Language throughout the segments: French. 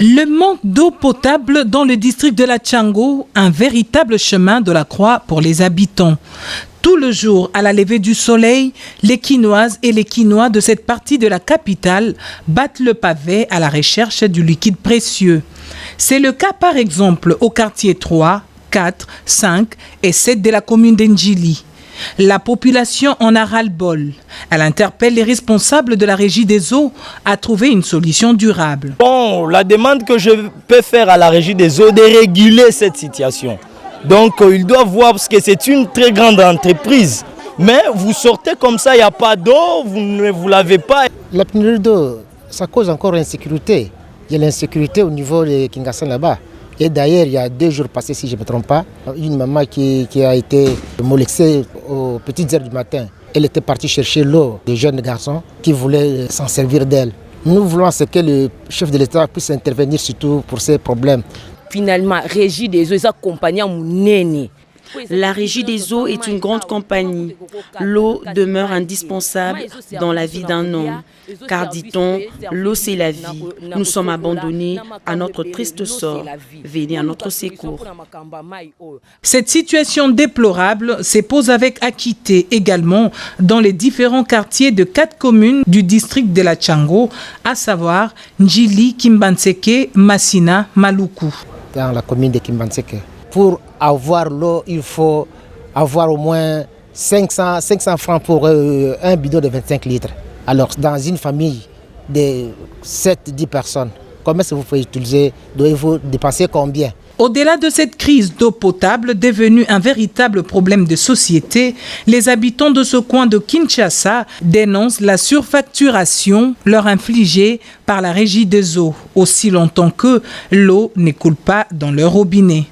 Le manque d'eau potable dans le district de la Tchango, un véritable chemin de la croix pour les habitants. Tout le jour, à la levée du soleil, les Quinoises et les Quinois de cette partie de la capitale battent le pavé à la recherche du liquide précieux. C'est le cas par exemple au quartier 3, 4, 5 et 7 de la commune d'Ndjili. La population en a ras-le-bol. Elle interpelle les responsables de la régie des eaux à trouver une solution durable. Bon, la demande que je peux faire à la régie des eaux de réguler cette situation. Donc, ils doivent voir parce que c'est une très grande entreprise. Mais vous sortez comme ça, il n'y a pas d'eau, vous ne vous lavez pas. La pénurie d'eau, ça cause encore l'insécurité. Il y a l'insécurité au niveau de Kingassan là-bas. Et d'ailleurs, il y a 2 jours passés, si je ne me trompe pas, une maman qui a été molestée aux petites heures du matin. Elle était partie chercher l'eau des jeunes garçons qui voulaient s'en servir d'elle. Nous voulons que le chef de l'État puisse intervenir surtout pour ces problèmes. Finalement, Régie des eaux est accompagnée à Mounene. La Régie des eaux est une grande compagnie. L'eau demeure indispensable dans la vie d'un homme. Car, dit-on, l'eau c'est la vie. Nous sommes abandonnés à notre triste sort. Venez à notre secours. Cette situation déplorable se pose avec acuité également dans les différents quartiers de 4 communes du district de la Tchango, à savoir Ndjili, Kimbanseke, Massina, Maluku. Dans la commune de Kimbanseke. Pour avoir l'eau, il faut avoir au moins 500 francs pour un bidon de 25 litres. Alors, dans une famille de 7-10 personnes, comment est-ce que vous pouvez utiliser, devez-vous dépenser combien? Au-delà de cette crise d'eau potable devenue un véritable problème de société, les habitants de ce coin de Kinshasa dénoncent la surfacturation leur infligée par la régie des eaux, aussi longtemps que l'eau ne coule pas dans leur robinet.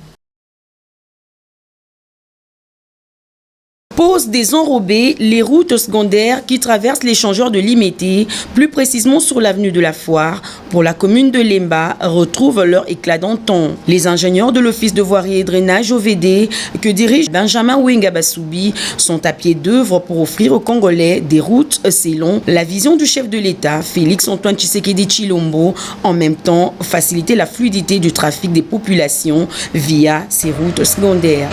Pose des enrobés les routes secondaires qui traversent l'échangeur de Limété, plus précisément sur l'avenue de la Foire, pour la commune de Lemba, retrouvent leur éclat d'antan. Les ingénieurs de l'Office de voirie et drainage OVD, que dirige Benjamin Wenga Basoubi, sont à pied d'œuvre pour offrir aux Congolais des routes selon la vision du chef de l'État, Félix-Antoine Tshisekedi Tshilombo, en même temps faciliter la fluidité du trafic des populations via ces routes secondaires.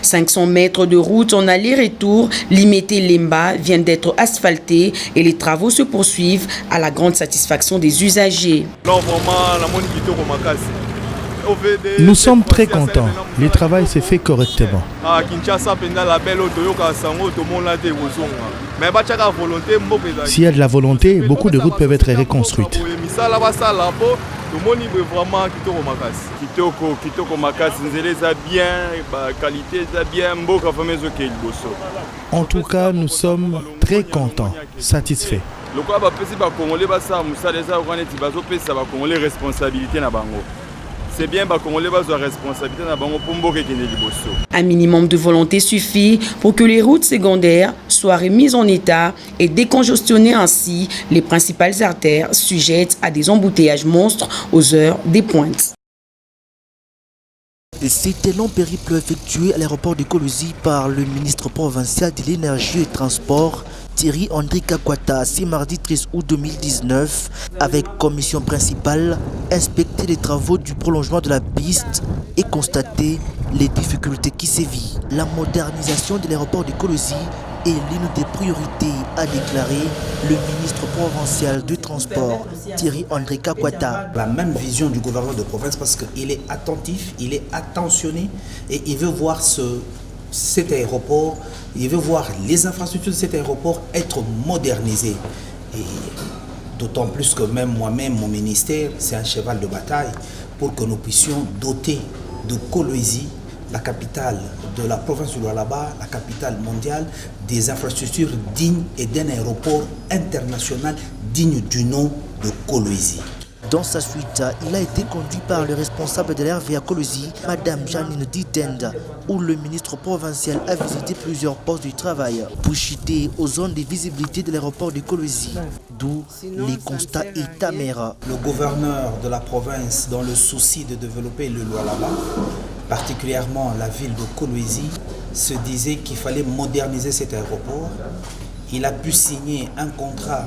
500 mètres de route en aller-retour, Limété-Lemba viennent d'être asphaltés et les travaux se poursuivent à la grande satisfaction des usagers. Nous sommes très contents. Le travail s'est fait correctement. S'il y a de la volonté, beaucoup de routes peuvent être reconstruites. En tout cas, nous sommes très contents, satisfaits. C'est bien, un minimum de volonté suffit pour que les routes secondaires soient remises en état et décongestionner ainsi les principales artères sujettes à des embouteillages monstres aux heures des pointes. C'était long périple effectué à l'aéroport de Kolosi par le ministre provincial de l'énergie et des transports, Thierry André Kakwata, ce mardi 13 août 2019, avec commission principale, inspecter les travaux du prolongement de la piste et constater les difficultés qui sévissent. La modernisation de l'aéroport de Kolosi est l'une des priorités, a déclaré le ministre provincial du transport, Thierry André Kakwata. La même vision du gouverneur de province parce qu'il est attentif, il est attentionné et il veut voir cet aéroport, il veut voir les infrastructures de cet aéroport être modernisées. Et d'autant plus que même moi-même, mon ministère, c'est un cheval de bataille pour que nous puissions doter de Kolwezi, la capitale de la province du Lualaba, la capitale mondiale, des infrastructures dignes et d'un aéroport international digne du nom de Kolwezi. Dans sa suite, il a été conduit par le responsable de l'RVA Kolosi, Madame Janine Ditenda, où le ministre provincial a visité plusieurs postes de travail pour chuter aux zones de visibilité de l'aéroport de Kolosi, d'où les constats et amers. Le gouverneur de la province, dans le souci de développer le Lualaba, particulièrement la ville de Kolwezi, se disait qu'il fallait moderniser cet aéroport. Il a pu signer un contrat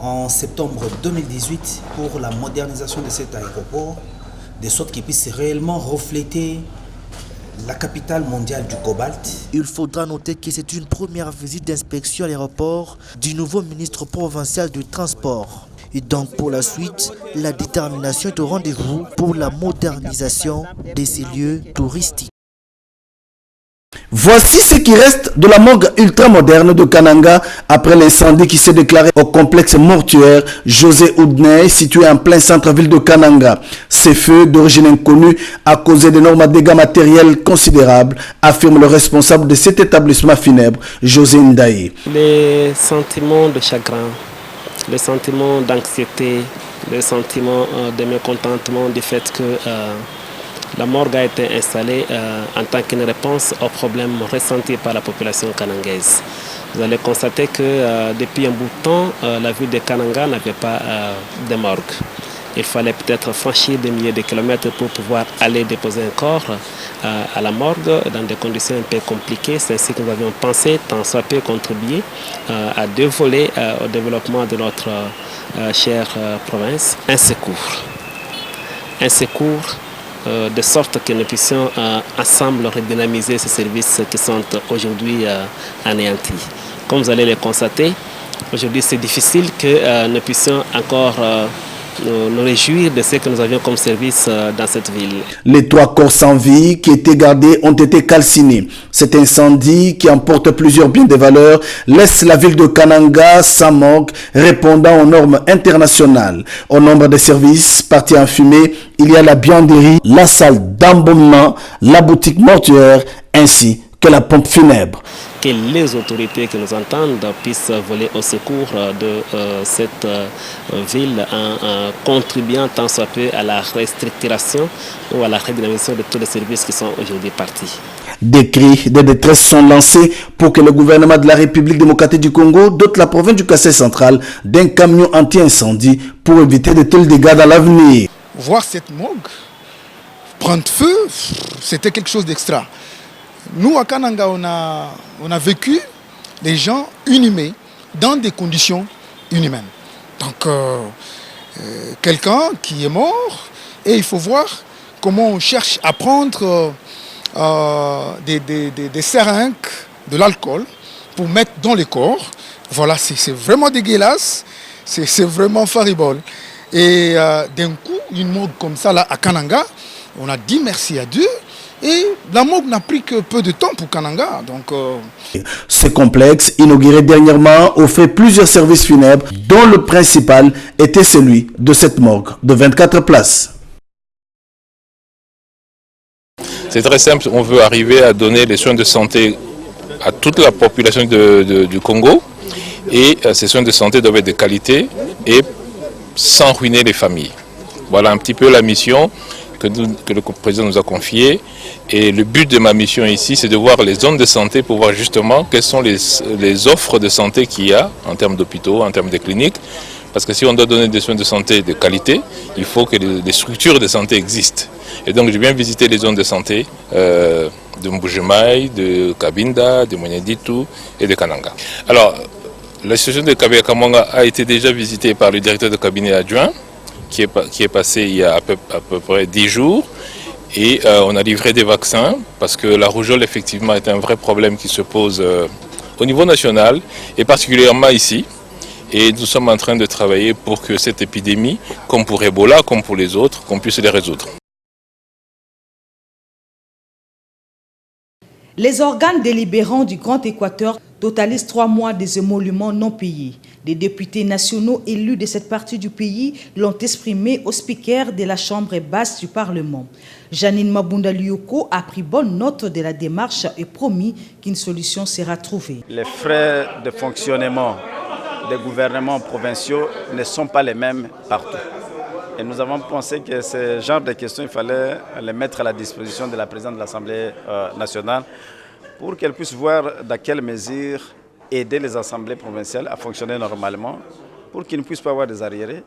en septembre 2018 pour la modernisation de cet aéroport, de sorte qu'il puisse réellement refléter la capitale mondiale du cobalt. Il faudra noter que c'est une première visite d'inspection à l'aéroport du nouveau ministre provincial du transport. Et donc pour la suite, la détermination est au rendez-vous pour la modernisation de ces lieux touristiques. Voici ce qui reste de la morgue ultramoderne de Kananga après l'incendie qui s'est déclaré au complexe mortuaire José Oudney situé en plein centre-ville de Kananga. Ces feux d'origine inconnue a causé d'énormes dégâts matériels considérables, affirme le responsable de cet établissement funèbre, José Ndaye. Les sentiments de chagrin, les sentiments d'anxiété, les sentiments de mécontentement du fait que la morgue a été installée en tant qu'une réponse aux problèmes ressentis par la population kanangaise. Vous allez constater que depuis un bout de temps, la ville de Kananga n'avait pas de morgue. Il fallait peut-être franchir des milliers de kilomètres pour pouvoir aller déposer un corps à la morgue dans des conditions un peu compliquées. C'est ainsi que nous avions pensé, tant soit peu contribuer à deux volets au développement de notre chère province. Un secours de sorte que nous puissions ensemble redynamiser ces services qui sont aujourd'hui anéantis. Comme vous allez le constater, aujourd'hui c'est difficile que nous puissions encore nous réjouir de ce que nous avions comme service dans cette ville. Les 3 corps sans vie qui étaient gardés ont été calcinés. Cet incendie qui emporte plusieurs biens de valeur laisse la ville de Kananga sans morgue répondant aux normes internationales. Au nombre de services partis en fumée, il y a la bianderie, la salle d'embaumement, la boutique mortuaire ainsi que la pompe funèbre. Que les autorités qui nous entendent puissent voler au secours de cette ville en contribuant tant soit peu à la restructuration ou à la redynamisation de tous les services qui sont aujourd'hui partis. Des cris de détresse sont lancés pour que le gouvernement de la République démocratique du Congo dote la province du Kassai central d'un camion anti-incendie pour éviter de tels dégâts dans l'avenir. Voir cette morgue prendre feu, c'était quelque chose d'extra. Nous, à Kananga, on a vécu des gens inhumés dans des conditions inhumaines. Donc, quelqu'un qui est mort, et il faut voir comment on cherche à prendre des seringues, de l'alcool, pour mettre dans les corps. Voilà, c'est vraiment dégueulasse, c'est vraiment faribole. Et d'un coup, une morgue comme ça, là, à Kananga, on a dit merci à Dieu. Et la morgue n'a pris que peu de temps pour Kananga. Ce complexe, inauguré dernièrement, offrait plusieurs services funèbres, dont le principal était celui de cette morgue de 24 places. C'est très simple, on veut arriver à donner les soins de santé à toute la population du Congo. Et ces soins de santé doivent être de qualité et sans ruiner les familles. Voilà un petit peu la mission que le président nous a confié. Et le but de ma mission ici, c'est de voir les zones de santé pour voir justement quelles sont les offres de santé qu'il y a en termes d'hôpitaux, en termes de cliniques. Parce que si on doit donner des soins de santé de qualité, il faut que les structures de santé existent. Et donc je viens visiter les zones de santé de Mbujimai, de Kabinda, de Monyeditu et de Kananga. Alors, la situation de Kabia-Kamanga a été déjà visitée par le directeur de cabinet adjoint, qui est passé il y a à peu près 10 jours. Et on a livré des vaccins parce que la rougeole effectivement est un vrai problème qui se pose au niveau national et particulièrement ici. Et nous sommes en train de travailler pour que cette épidémie, comme pour Ebola, comme pour les autres, qu'on puisse les résoudre. Les organes délibérants du Grand Équateur totalisent 3 mois des émoluments non payés. Les députés nationaux élus de cette partie du pays l'ont exprimé au speaker de la Chambre basse du Parlement. Janine Mabunda Lioko a pris bonne note de la démarche et promis qu'une solution sera trouvée. Les frais de fonctionnement des gouvernements provinciaux ne sont pas les mêmes partout. Et nous avons pensé que ce genre de questions, il fallait les mettre à la disposition de la présidente de l'Assemblée nationale pour qu'elle puisse voir dans quelle mesure aider les assemblées provinciales à fonctionner normalement pour qu'ils ne puissent pas avoir des arriérés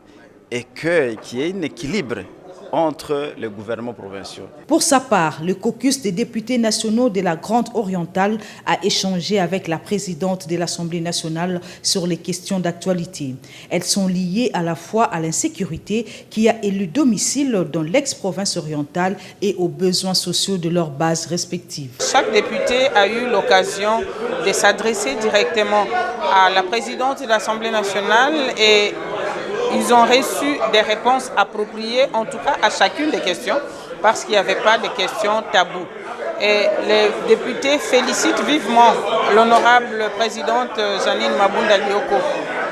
et qu'il y ait un équilibre entre les gouvernements provinciaux. Pour sa part, le caucus des députés nationaux de la Grande Orientale a échangé avec la présidente de l'Assemblée nationale sur les questions d'actualité. Elles sont liées à la fois à l'insécurité qui a élu domicile dans l'ex-province orientale et aux besoins sociaux de leurs bases respectives. Chaque député a eu l'occasion de s'adresser directement à la présidente de l'Assemblée nationale et ils ont reçu des réponses appropriées, en tout cas à chacune des questions, parce qu'il n'y avait pas de questions taboues. Et les députés félicitent vivement l'honorable présidente Janine Mabunda Lioko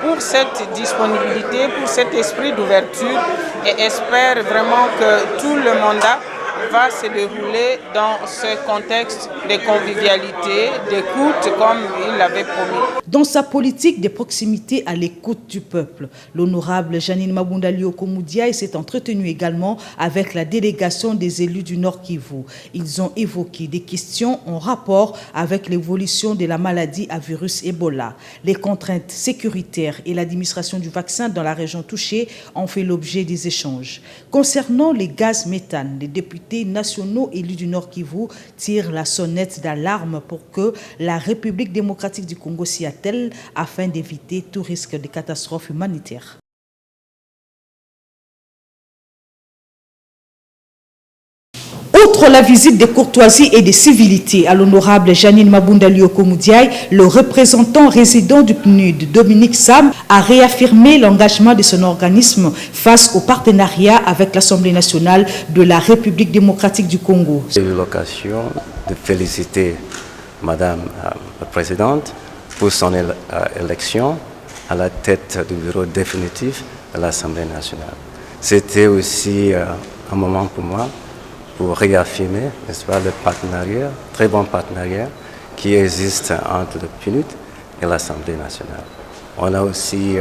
pour cette disponibilité, pour cet esprit d'ouverture et espèrent vraiment que tout le mandat va se dérouler dans ce contexte de convivialité, d'écoute comme il l'avait promis. Dans sa politique de proximité à l'écoute du peuple, l'honorable Janine Mabunda Lioko Moudiaye s'est entretenu également avec la délégation des élus du Nord Kivu. Ils ont évoqué des questions en rapport avec l'évolution de la maladie à virus Ebola. Les contraintes sécuritaires et l'administration du vaccin dans la région touchée ont fait l'objet des échanges. Concernant les gaz méthane, les députés nationaux élus du Nord Kivu tirent la sonnette d'alarme pour que la République démocratique du Congo s'y attelle afin d'éviter tout risque de catastrophe humanitaire. Outre la visite de courtoisie et de civilité à l'honorable Janine Mabunda Lioko Moudiaye, le représentant résident du PNUD, Dominique Sam, a réaffirmé l'engagement de son organisme face au partenariat avec l'Assemblée nationale de la République démocratique du Congo. J'ai eu l'occasion de féliciter Madame la Présidente pour son élection à la tête du bureau définitif de l'Assemblée nationale. C'était aussi un moment pour moi pour réaffirmer, n'est-ce pas, le partenariat, très bon partenariat qui existe entre le PNUD et l'Assemblée nationale. On a aussi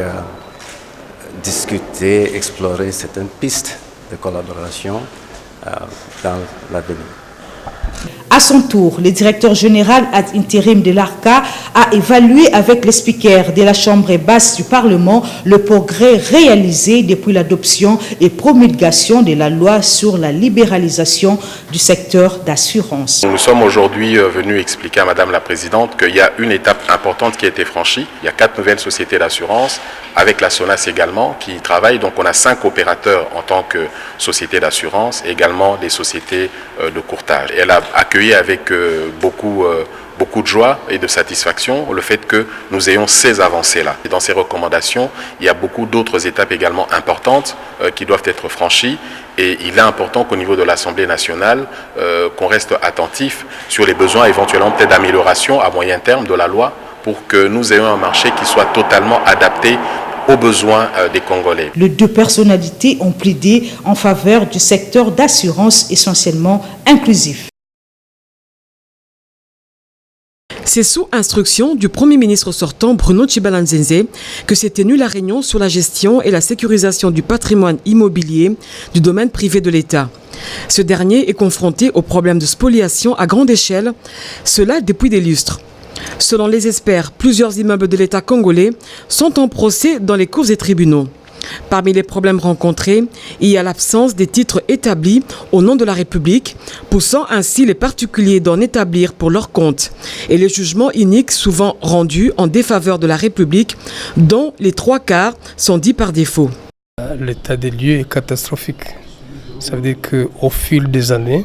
discuté, exploré certaines pistes de collaboration dans l'avenir. À son tour, le directeur général ad intérim de l'ARCA a évalué avec les speakers de la Chambre basse du Parlement le progrès réalisé depuis l'adoption et promulgation de la loi sur la libéralisation du secteur d'assurance. Nous sommes aujourd'hui venus expliquer à Madame la Présidente qu'il y a une étape importante qui a été franchie. Il y a 4 nouvelles sociétés d'assurance, avec la SONAS également, qui travaillent. Donc on a 5 opérateurs en tant que société d'assurance, également des sociétés de courtage. Elle a accueilli avec beaucoup de joie et de satisfaction le fait que nous ayons ces avancées-là. Et dans ces recommandations, il y a beaucoup d'autres étapes également importantes qui doivent être franchies. Et il est important qu'au niveau de l'Assemblée nationale, qu'on reste attentif sur les besoins éventuellement peut-être d'amélioration à moyen terme de la loi pour que nous ayons un marché qui soit totalement adapté aux besoins des Congolais. Les deux personnalités ont plaidé en faveur du secteur d'assurance essentiellement inclusif. C'est sous instruction du Premier ministre sortant Bruno Tshibala-Nzenze que s'est tenue la réunion sur la gestion et la sécurisation du patrimoine immobilier du domaine privé de l'État. Ce dernier est confronté aux problèmes de spoliation à grande échelle, cela depuis des lustres. Selon les experts, plusieurs immeubles de l'État congolais sont en procès dans les cours et tribunaux. Parmi les problèmes rencontrés, il y a l'absence des titres établis au nom de la République, poussant ainsi les particuliers d'en établir pour leur compte, et les jugements iniques souvent rendus en défaveur de la République, dont les 3/4 sont dits par défaut. L'état des lieux est catastrophique. Ça veut dire qu'au fil des années,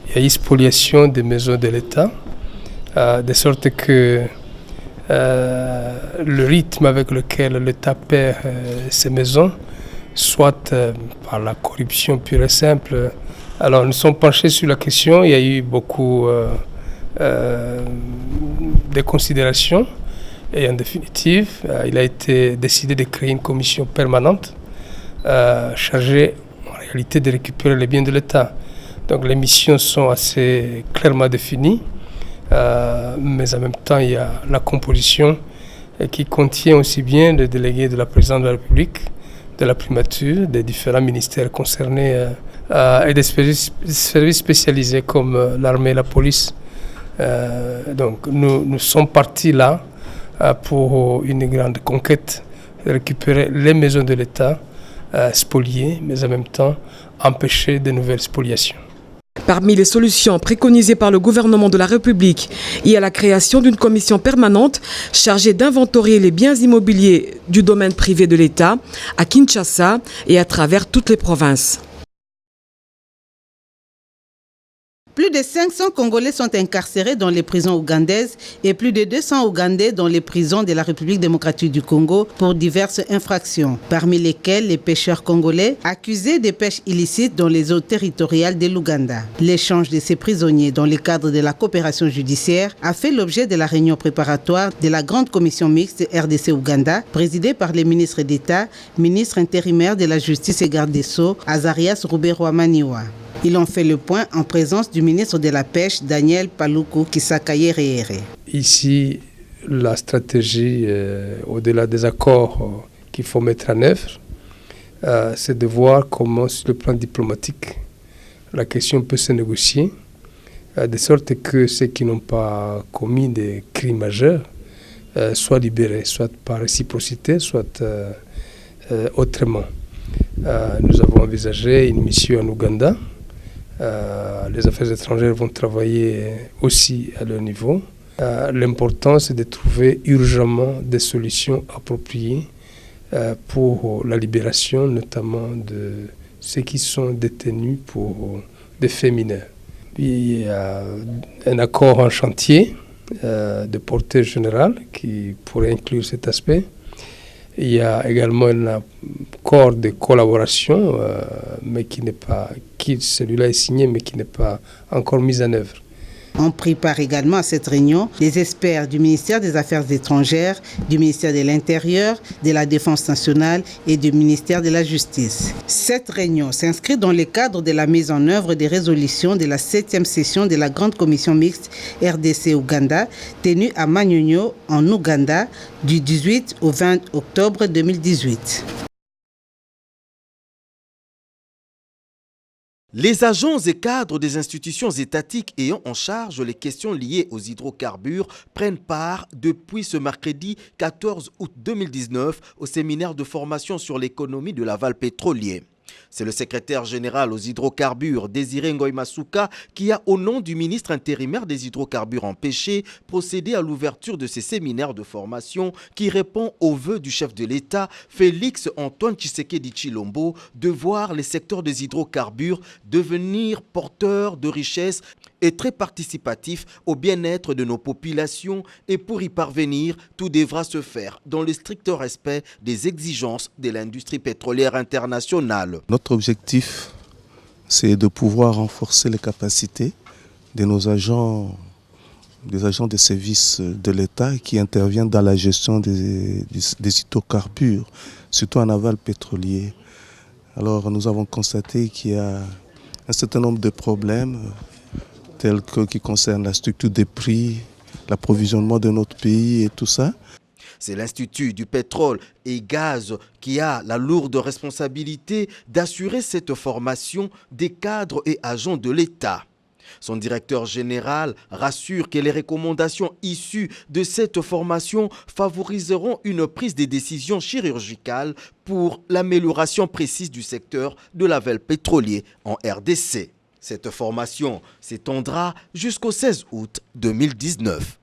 il y a eu spoliation des maisons de l'État, de sorte que le rythme avec lequel l'État perd ses maisons, soit par la corruption pure et simple. Alors nous sommes penchés sur la question, il y a eu beaucoup de considérations et en définitive, il a été décidé de créer une commission permanente chargée en réalité de récupérer les biens de l'État. Donc les missions sont assez clairement définies. Mais en même temps, il y a la composition qui contient aussi bien les délégués de la présidence de la République, de la primature, des différents ministères concernés et des services spécialisés comme l'armée et la police. Donc nous sommes partis là pour une grande conquête, récupérer les maisons de l'État spolier, mais en même temps empêcher de nouvelles spoliations. Parmi les solutions préconisées par le gouvernement de la République, il y a la création d'une commission permanente chargée d'inventorier les biens immobiliers du domaine privé de l'État à Kinshasa et à travers toutes les provinces. Plus de 500 Congolais sont incarcérés dans les prisons ougandaises et plus de 200 Ougandais dans les prisons de la République démocratique du Congo pour diverses infractions, parmi lesquelles les pêcheurs congolais accusés de pêche illicite dans les eaux territoriales de l'Ouganda. L'échange de ces prisonniers dans le cadre de la coopération judiciaire a fait l'objet de la réunion préparatoire de la grande commission mixte RDC-Ouganda, présidée par les ministres d'État, ministre intérimaire de la Justice et garde des Sceaux, Azarias Ruberwa-Maniwa. Ils ont fait le point en présence du ministre de la Pêche, Daniel Paluku Kisakaye-Rehere. Ici, la stratégie, au-delà des accords qu'il faut mettre en œuvre, c'est de voir comment, sur le plan diplomatique, la question peut se négocier, de sorte que ceux qui n'ont pas commis des crimes majeurs soient libérés, soit par réciprocité, soit autrement. Nous avons envisagé une mission en Ouganda. Les affaires étrangères vont travailler aussi à leur niveau. L'important, c'est de trouver urgemment des solutions appropriées pour la libération, notamment de ceux qui sont détenus pour des faits mineurs. Il y a un accord en chantier de portée générale qui pourrait inclure cet aspect. Il y a également un accord de collaboration, mais celui-là est signé, mais qui n'est pas encore mis en œuvre. On prépare également à cette réunion des experts du ministère des Affaires étrangères, du ministère de l'Intérieur, de la Défense nationale et du ministère de la Justice. Cette réunion s'inscrit dans le cadre de la mise en œuvre des résolutions de la 7e session de la grande commission mixte RDC-Ouganda, tenue à Manyonyo, en Ouganda, du 18 au 20 octobre 2018. Les agents et cadres des institutions étatiques ayant en charge les questions liées aux hydrocarbures prennent part depuis ce mercredi 14 août 2019 au séminaire de formation sur l'économie de l'aval pétrolier. C'est le secrétaire général aux hydrocarbures, Désiré Ngoy Masuka, qui a, au nom du ministre intérimaire des hydrocarbures empêchés, procédé à l'ouverture de ces séminaires de formation qui répond aux vœux du chef de l'État, Félix Antoine Tshisekedi Tshilombo, de voir les secteurs des hydrocarbures devenir porteurs de richesses et très participatifs au bien-être de nos populations. Et pour y parvenir, tout devra se faire dans le strict respect des exigences de l'industrie pétrolière internationale. Notre objectif, c'est de pouvoir renforcer les capacités de nos agents, des agents de services de l'État qui interviennent dans la gestion des hydrocarbures, surtout en aval pétrolier. Alors nous avons constaté qu'il y a un certain nombre de problèmes tels que qui concernent la structure des prix, l'approvisionnement de notre pays et tout ça. C'est l'Institut du pétrole et gaz qui a la lourde responsabilité d'assurer cette formation des cadres et agents de l'État. Son directeur général rassure que les recommandations issues de cette formation favoriseront une prise de décision chirurgicale pour l'amélioration précise du secteur de l'aval pétrolier en RDC. Cette formation s'étendra jusqu'au 16 août 2019.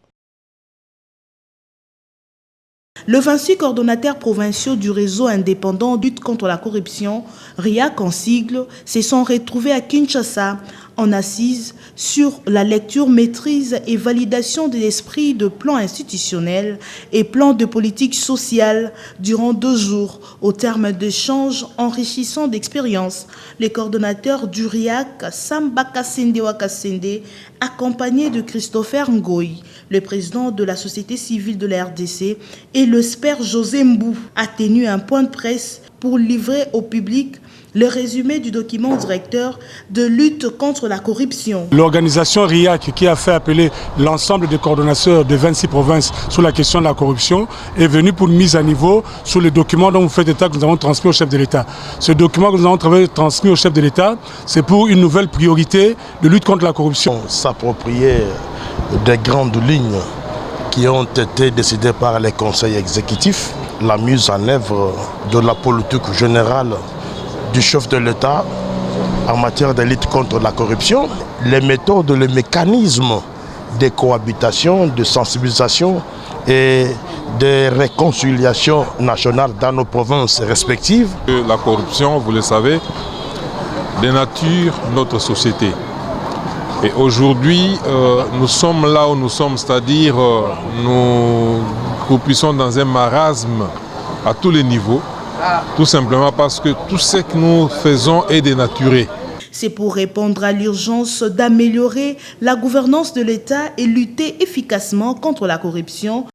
Le 26 coordonnateurs provinciaux du réseau indépendant lutte contre la corruption, RIAC en sigle, se sont retrouvés à Kinshasa en assise sur la lecture, maîtrise et validation de l'esprit de plan institutionnel et plan de politique sociale durant 2 jours au terme d'échanges enrichissants d'expériences. Les coordonnateurs du RIAC, Samba Kassende Wakasende, accompagnés de Christopher Ngoy, le président de la société civile de la RDC, et le SPER José Mbou, a tenu un point de presse pour livrer au public le résumé du document directeur de lutte contre la corruption. L'organisation RIAC, qui a fait appeler l'ensemble des coordonnateurs de 26 provinces sur la question de la corruption, est venue pour une mise à niveau sur le document dont vous faites état que nous avons transmis au chef de l'État. Ce document que nous avons transmis au chef de l'État, c'est pour une nouvelle priorité de lutte contre la corruption. S'approprier des grandes lignes qui ont été décidées par les conseils exécutifs, la mise en œuvre de la politique générale du chef de l'État en matière de lutte contre la corruption, les méthodes, les mécanismes de cohabitation, de sensibilisation et de réconciliation nationale dans nos provinces respectives. La corruption, vous le savez, dénature notre société. Et aujourd'hui, nous sommes là où nous sommes, c'est-à-dire nous croupissons dans un marasme à tous les niveaux, tout simplement parce que tout ce que nous faisons est dénaturé. C'est pour répondre à l'urgence d'améliorer la gouvernance de l'État et lutter efficacement contre la corruption.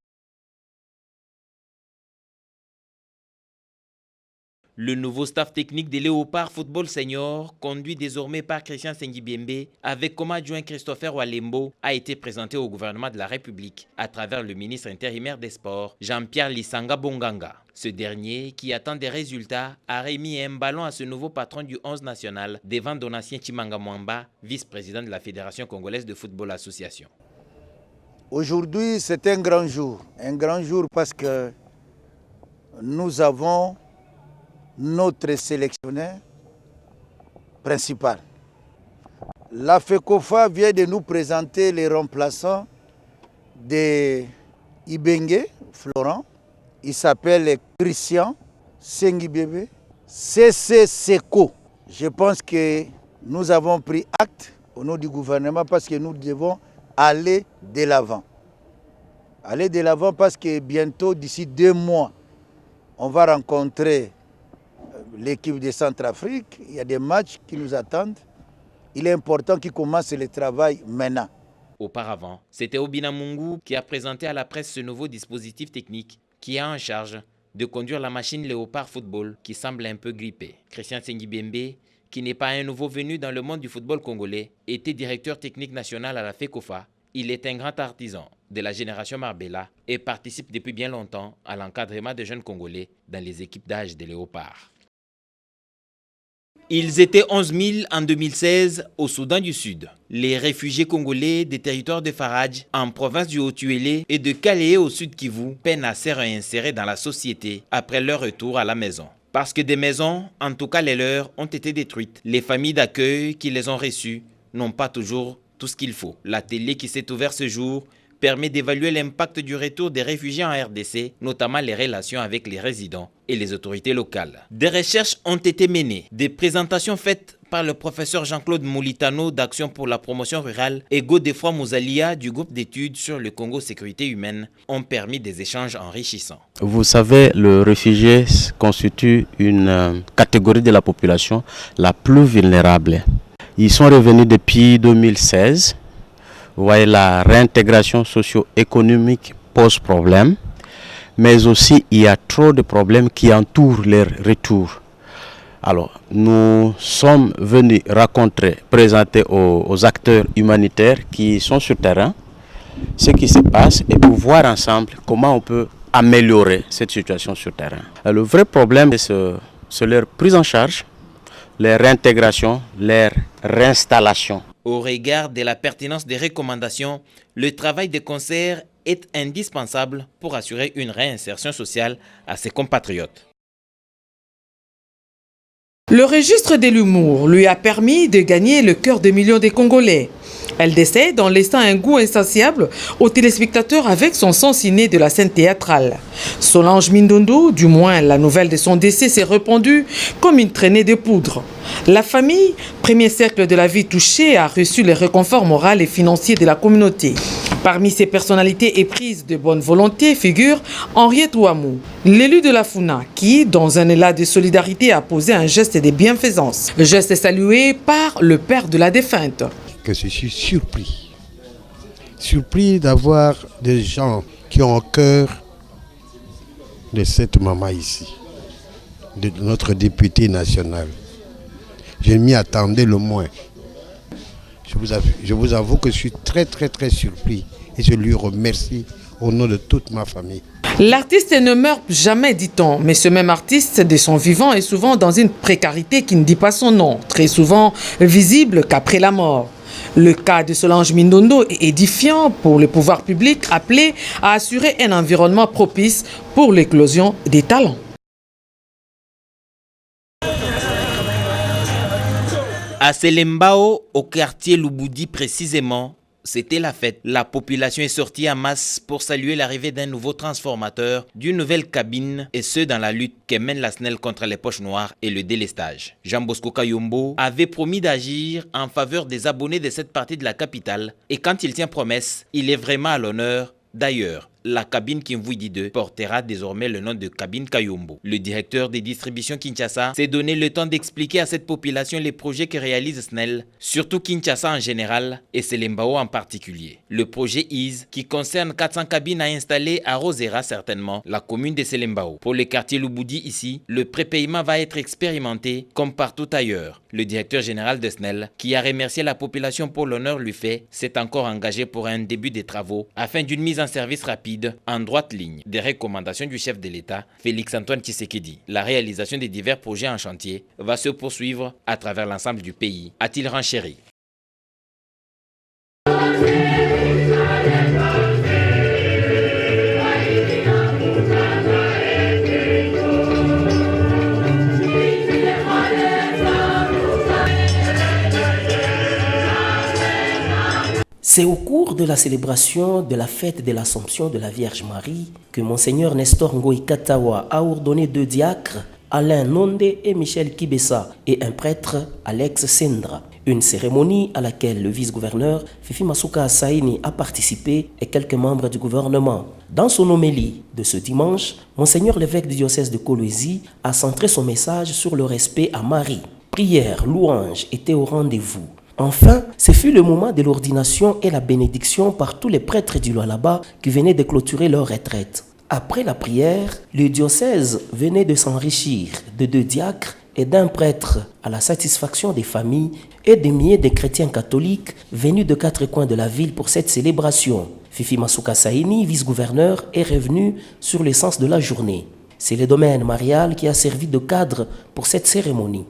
Le nouveau staff technique des Léopards Football Senior, conduit désormais par Christian Sengibiembe, avec comme adjoint Christopher Walembo, a été présenté au gouvernement de la République à travers le ministre intérimaire des Sports, Jean-Pierre Lissanga Bonganga. Ce dernier, qui attend des résultats, a remis un ballon à ce nouveau patron du 11 national devant Donatien Chimanga Mwamba, vice-président de la Fédération congolaise de football association. Aujourd'hui, c'est un grand jour parce que nous avons notre sélectionneur principal. La FECOFA vient de nous présenter les remplaçants de Ibengue, Florent. Il s'appelle Christian Sengibiembe, CC Seko. Je pense que nous avons pris acte au nom du gouvernement parce que nous devons aller de l'avant. Aller de l'avant parce que bientôt, d'ici 2 mois, on va rencontrer l'équipe de Centrafrique. Il y a des matchs qui nous attendent. Il est important qu'ils commencent le travail maintenant. Auparavant, c'était Obina Mungu qui a présenté à la presse ce nouveau dispositif technique qui a en charge de conduire la machine Léopard Football qui semble un peu grippée. Christian Sengibiembe, qui n'est pas un nouveau venu dans le monde du football congolais, était directeur technique national à la FECOFA. Il est un grand artisan de la génération Marbella et participe depuis bien longtemps à l'encadrement des jeunes Congolais dans les équipes d'âge des Léopards. Ils étaient 11 000 en 2016 au Soudan du Sud. Les réfugiés congolais des territoires de Faradj, en province du Haut-Tuélé et de Kalehe au Sud Kivu, peinent à se réinsérer dans la société après leur retour à la maison. Parce que des maisons, en tout cas les leurs, ont été détruites. Les familles d'accueil qui les ont reçues n'ont pas toujours tout ce qu'il faut. L'atelier qui s'est ouvert ce jour permet d'évaluer l'impact du retour des réfugiés en RDC, notamment les relations avec les résidents et les autorités locales. Des recherches ont été menées, des présentations faites par le professeur Jean-Claude Moulitano d'Action pour la promotion rurale et Godefroy Mouzalia du groupe d'études sur le Congo Sécurité Humaine ont permis des échanges enrichissants. Vous savez, le réfugié constitue une catégorie de la population la plus vulnérable. Ils sont revenus depuis 2016. Vous voyez, la réintégration socio-économique pose problème, mais aussi il y a trop de problèmes qui entourent leur retour. Alors, nous sommes venus présenter aux acteurs humanitaires qui sont sur le terrain ce qui se passe et pour voir ensemble comment on peut améliorer cette situation sur le terrain. Le vrai problème, c'est leur prise en charge, leur réintégration, leur réinstallation. Au regard de la pertinence des recommandations, le travail de concert est indispensable pour assurer une réinsertion sociale à ses compatriotes. Le registre de l'humour lui a permis de gagner le cœur de millions de Congolais. Elle décède en laissant un goût insatiable aux téléspectateurs avec son sens inné de la scène théâtrale. Solange Mindondo, du moins la nouvelle de son décès, s'est répandue comme une traînée de poudre. La famille, premier cercle de la vie touchée, a reçu les réconforts moraux et financiers de la communauté. Parmi ces personnalités éprises de bonne volonté figure Henriette Ouamou, l'élu de la Funa, qui, dans un élan de solidarité, a posé un geste de bienfaisance. Geste salué par le père de la défunte. Que je suis surpris d'avoir des gens qui ont au cœur de cette maman ici, de notre député national. Je m'y attendais le moins. Je vous avoue que je suis très surpris et je lui remercie au nom de toute ma famille. L'artiste ne meurt jamais, dit-on, mais ce même artiste, de son vivant, est souvent dans une précarité qui ne dit pas son nom, très souvent visible qu'après la mort. Le cas de Solange Mindondo est édifiant pour le pouvoir public appelé à assurer un environnement propice pour l'éclosion des talents. À Selembao, au quartier Lubudi précisément, c'était la fête. La population est sortie en masse pour saluer l'arrivée d'un nouveau transformateur, d'une nouvelle cabine, et ce dans la lutte que mène la SNEL contre les poches noires et le délestage. Jean Bosco Kayombo avait promis d'agir en faveur des abonnés de cette partie de la capitale, et quand il tient promesse, il est vraiment à l'honneur. D'ailleurs, la cabine Kimvouidi 2 portera désormais le nom de cabine Kayombo. Le directeur des distributions Kinshasa s'est donné le temps d'expliquer à cette population les projets que réalise SNEL, surtout Kinshasa en général et Selembao en particulier. Le projet ISE, qui concerne 400 cabines à installer, arrosera certainement la commune de Selembao. Pour le quartier Lubudi ici, le prépaiement va être expérimenté comme partout ailleurs. Le directeur général de SNEL, qui a remercié la population pour l'honneur lui fait, s'est encore engagé pour un début des travaux afin d'une mise en service rapide en droite ligne des recommandations du chef de l'État, Félix-Antoine Tshisekedi. La réalisation des divers projets en chantier va se poursuivre à travers l'ensemble du pays, a-t-il renchéri. C'est au cours de la célébration de la fête de l'Assomption de la Vierge Marie que Monseigneur Nestor Ngoï Katawa a ordonné 2 diacres, Alain Nonde et Michel Kibessa, et un prêtre, Alex Sendra. Une cérémonie à laquelle le vice-gouverneur Fifi Masuka Saini a participé et quelques membres du gouvernement. Dans son homélie de ce dimanche, Monseigneur l'évêque du diocèse de Kolwezi a centré son message sur le respect à Marie. Prière, louange étaient au rendez-vous. Enfin, ce fut le moment de l'ordination et la bénédiction par tous les prêtres du Lualaba qui venaient de clôturer leur retraite. Après la prière, le diocèse venait de s'enrichir de 2 diacres et d'un prêtre à la satisfaction des familles et des milliers de chrétiens catholiques venus de 4 coins de la ville pour cette célébration. Fifi Masuka Saini, vice-gouverneur, est revenu sur l'essence de la journée. C'est le domaine marial qui a servi de cadre pour cette cérémonie.